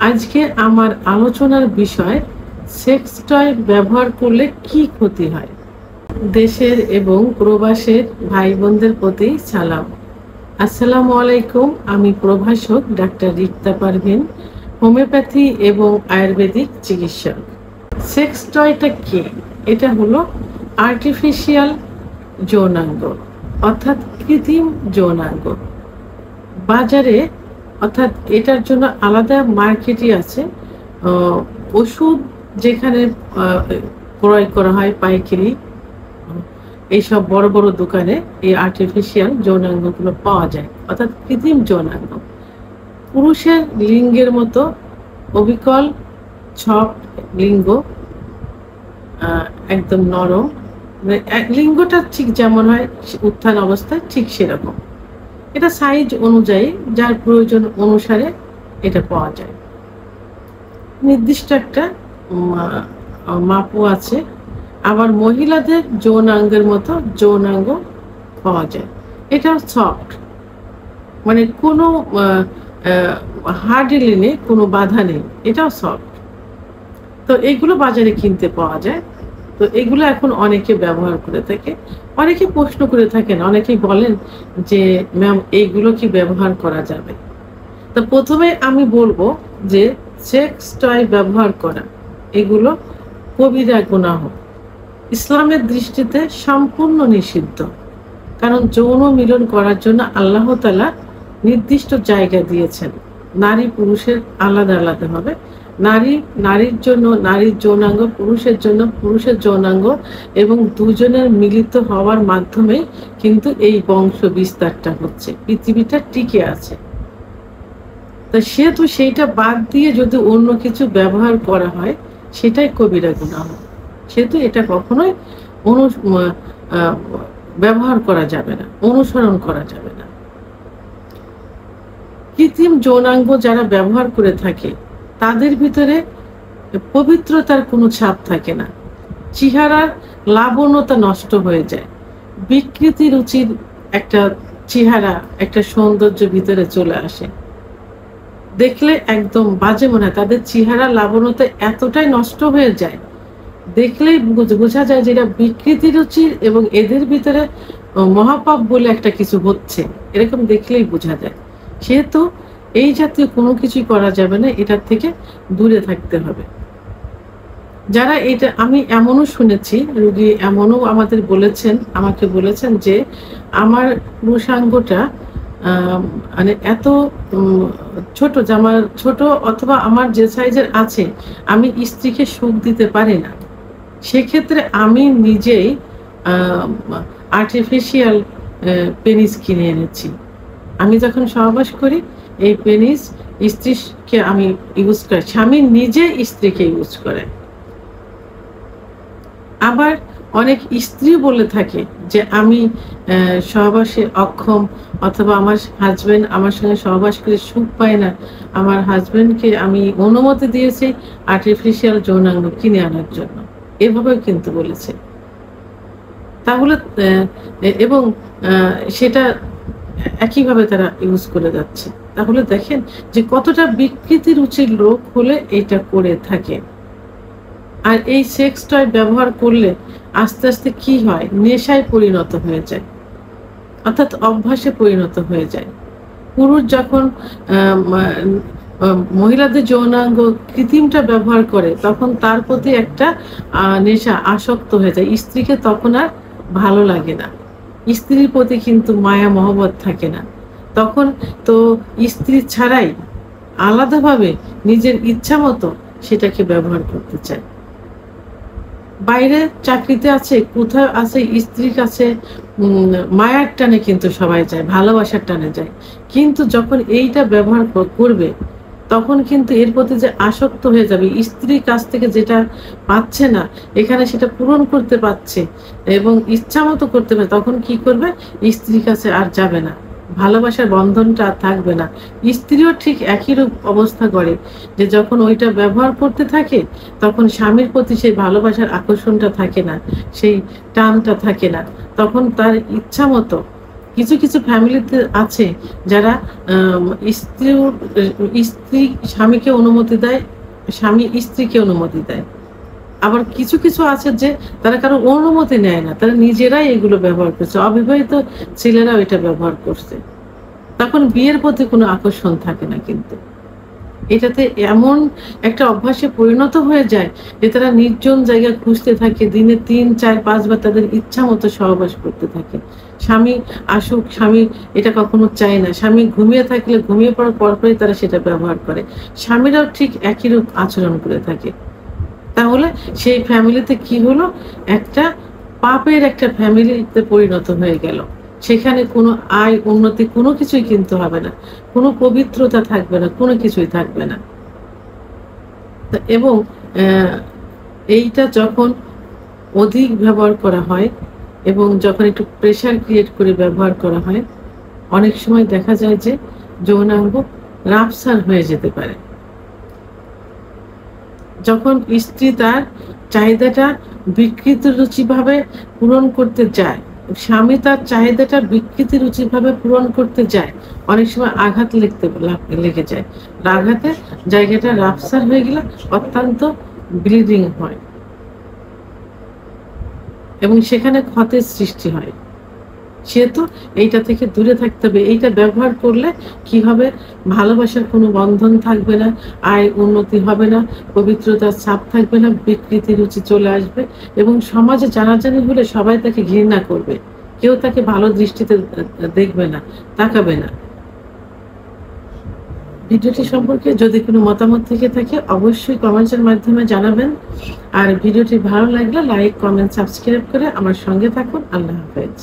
আজকে আমার আলোচনার বিষয় সেক্স টয় ব্যবহার করলে কি ক্ষতি হয়। দেশের এবং প্রবাসের ভাই বোনদের প্রতি সালাম। আসসালামু আলাইকুম। আমি প্রভাষক ডাক্তার রিক্তা পারভিন, হোমিওপ্যাথি এবং আয়ুর্বেদিক চিকিৎসক। সেক্স টয়টা কি? এটা হলো আর্টিফিশিয়াল যৌনাঙ্গ, অর্থাৎ কৃত্রিম যৌনাঙ্গ। বাজারে অর্থাৎ এটার জন্য আলাদা মার্কেটই আছে। ওষুধ যেখানে ক্রয় করা হয় পাইকারি, এইসব বড় বড় দোকানে এই আর্টিফিশিয়াল যৌনাঙ্গগুলো পাওয়া যায়, অর্থাৎ কৃত্রিম যৌনাঙ্গ। পুরুষের লিঙ্গের মতো অবিকল ছক লিঙ্গ, একদম নরম, লিঙ্গটা ঠিক যেমন হয় উত্থান অবস্থায় ঠিক সেরকম। এটা সাইজ অনুযায়ী যার প্রয়োজন অনুসারে এটা পাওয়া যায়। নির্দিষ্ট একটা মাপও আছে। আবার মহিলাদের যৌনাঙ্গের মতো যৌনাঙ্গ পাওয়া যায়। এটা সফট, মানে কোনো হার্ডলি নেই, কোনো বাধা নেই, এটাও সফট। তো এইগুলো বাজারে কিনতে পাওয়া যায়। তো এগুলো এখন অনেকে ব্যবহার করে থাকে। অনেকে প্রশ্ন করে থাকেন, অনেকেই বলেন যে ম্যাম এইগুলো কি ব্যবহার করা যাবে? তো প্রথমে আমি বলবো যে সেক্স টয় ব্যবহার করা এগুলো কবিরা গুনাহ, ইসলামের দৃষ্টিতে সম্পূর্ণ নিষিদ্ধ। কারণ যৌন মিলন করার জন্য আল্লাহ তাআলা নির্দিষ্ট জায়গা দিয়েছেন। নারী পুরুষের আলাদা আলাদা হবে। নারীর জন্য নারীর যৌনাঙ্গ, পুরুষের জন্য পুরুষের যৌনাঙ্গ, এবং দুজনের মিলিত হওয়ার মাধ্যমে কিন্তু এই বংশ বিস্তারটা হচ্ছে, পৃথিবীটা টিকে আছে। তা সেহেতু সেইটা বাদ দিয়ে যদি অন্য কিছু ব্যবহার করা হয় সেটাই কবিরা গুনাহ। সেহেতু এটা কখনোই ব্যবহার করা যাবে না, অনুসরণ করা যাবে না। কৃত্রিম যৌনাঙ্গ যারা ব্যবহার করে থাকে তাদের ভিতরে পবিত্রতার কোনো ছাপ থাকে না। চেহারার লাবণ্যতা নষ্ট হয়ে যায়। বিকৃতি রুচির একটা চেহারা, একটা সৌন্দর্য ভিতরে চলে আসে। দেখলে একদম বাজে মনে হয়। তাদের চেহারা লাবণ্যতা এতটাই নষ্ট হয়ে যায়, দেখলেই বোঝা যায় যে এটা বিকৃতি রুচির, এবং এদের ভিতরে মহাপাপ বলে একটা কিছু হচ্ছে, এরকম দেখলেই বোঝা যায়। সেহেতু এই জাতীয় কোনো কিছুই করা যাবে না, এটার থেকে দূরে থাকতে হবে। যারা এটা, আমি এমনও শুনেছি, রোগী এমনও আমাকে বলেছেন যে আমার পুরুষাঙ্গটা মানে এত ছোট, জামার ছোট, অথবা আমার যে সাইজের আছে আমি স্ত্রীকে সুখ দিতে পারি না। সেক্ষেত্রে আমি নিজেই আর্টিফিশিয়াল পেনিস কিনে এনেছি। আমি যখন সহবাস করি এই পেনিস স্ত্রীকে আমি ইউজ করি, স্বামী নিজে স্ত্রীকে ইউজ করে। আবার অনেক স্ত্রী বলে থাকে যে আমি সহবাসে অক্ষম, অথবা আমার হাজবেন্ড আমার সঙ্গে সহবাস করে সুখ পায় না, আমার হাজবেন্ডকে আমি অনুমতি দিয়েছি আর্টিফিশিয়াল যৌনাঙ্গ কিনে আনার জন্য, এভাবেও কিন্তু বলেছে। তাহলে এবং সেটা একইভাবে তারা ইউজ করে যাচ্ছে। তাহলে দেখেন যে কতটা বিকৃতি রুচির লোক হলে এটা করে থাকে। আর এই সেক্স টয় ব্যবহার করলে আস্তে আস্তে কি হয়, নেশায় পরিণত হয়ে যায়, অর্থাৎ অভ্যাসে পরিণত হয়ে যায়। পুরুষ যখন মহিলাদের যৌনাঙ্গ কৃত্রিমটা ব্যবহার করে তখন তার প্রতি একটা নেশা, আসক্ত হয়ে যায়। স্ত্রীকে তখন আর ভালো লাগে না, স্ত্রীর প্রতি কিন্তু মায়া মহব্বত থাকে না। তখন তো স্ত্রী ছাড়াই আলাদাভাবে নিজের ইচ্ছা মতো সেটাকে ব্যবহার করতে চায়। বাইরে চাকরিতে আছে, কোথাও আছে, স্ত্রীর কাছে মায়ার টানে কিন্তু সবাই যায়, ভালোবাসার টানে যায়। কিন্তু যখন এইটা ব্যবহার করবে তখন কিন্তু এর প্রতি যে আসক্ত হয়ে যাবে, স্ত্রীর কাছ থেকে যেটা পাচ্ছে না এখানে সেটা পূরণ করতে পারছে এবং ইচ্ছা মতো করতে পারে, তখন কি করবে, স্ত্রীর কাছে আর যাবে না, ভালোবাসার বন্ধনটা আর থাকবে না। স্ত্রীও ঠিক একই রূপ অবস্থা করে, যে যখন ওইটা ব্যবহার করতে থাকে তখন স্বামীর প্রতি সেই ভালোবাসার আকর্ষণটা থাকে না, সেই টানটা থাকে না। তখন তার ইচ্ছা মতো কিছু কিছু ফ্যামিলিতে আছে যারা আম, স্ত্রী স্ত্রী স্বামীকে অনুমতি দেয়, স্বামী স্ত্রীকে অনুমতি দেয়। আবার কিছু কিছু আছে যে তারা কারো অনুমতি নেয় না, তারা নিজেরাই এগুলো ব্যবহার করছে, অবিবাহিত ছেলেরাও এটা ব্যবহার করছে। তখন বিয়ের প্রতি কোনো আকর্ষণ থাকে না, কিন্তু এটাতে এমন একটা অভ্যাসে পরিণত হয়ে যায় যে তারা নির্জন জায়গা খুঁজতে থাকে, দিনে 3, 4, 5 বার তাদের ইচ্ছা মতো সহবাস করতে থাকে। স্বামী আসুক, স্বামী এটা কখনো চায় না, স্বামী ঘুমিয়ে থাকলে ঘুমিয়ে পড়ার পরপরই তারা সেটা ব্যবহার করে। স্বামীরাও ঠিক একই রূপ আচরণ করে থাকে। তাহলে সেই ফ্যামিলিতে কি হলো, একটা পাপের একটা ফ্যামিলিতে পরিণত হয়ে গেল। সেখানে কোনো আয় উন্নতি কোনো কিছুই কিন্তু হবে না, কোনো পবিত্রতা থাকবে না, কোনো কিছুই থাকবে না। এবং এইটা যখন অধিক ব্যবহার করা হয় এবং যখন একটু প্রেশার ক্রিয়েট করে ব্যবহার করা হয়, অনেক সময় দেখা যায় যে যৌনাঙ্গ রাপসার হয়ে যেতে পারে। যখন স্ত্রী তার চাহিদাটা বিকৃত রুচিভাবে পূরণ করতে যায়, স্বামী তার চাহিদাটা বিকৃতি রুচিভাবে পূরণ করতে যায়, অনেক সময় আঘাত লেগে যায়। আঘাতে জায়গাটা রাপসার হয়ে গেলে অত্যন্ত ব্লিডিং হয় এবং সেখানে ক্ষতের সৃষ্টি হয়। সেহেতু এইটা থেকে দূরে থাকতে হবে। এইটা ব্যবহার করলে কি হবে, ভালোবাসার কোনো বন্ধন থাকবে না, আয় উন্নতি হবে না, পবিত্রতার ছাপ থাকবে না, বিকৃতি রুচি চলে আসবে এবং সমাজে জানাজানি হলে সবাই তাকে ঘৃণা করবে, কেউ তাকে ভালো দৃষ্টিতে দেখবে না, তাকাবে না। ভিডিওটি সম্পর্কে যদি কোনো মতামত থেকে থাকে অবশ্যই কমেন্টের মাধ্যমে জানাবেন। আর ভিডিওটি ভালো লাগলে লাইক, কমেন্ট, সাবস্ক্রাইব করে আমার সঙ্গে থাকুন। আল্লাহ হাফেজ।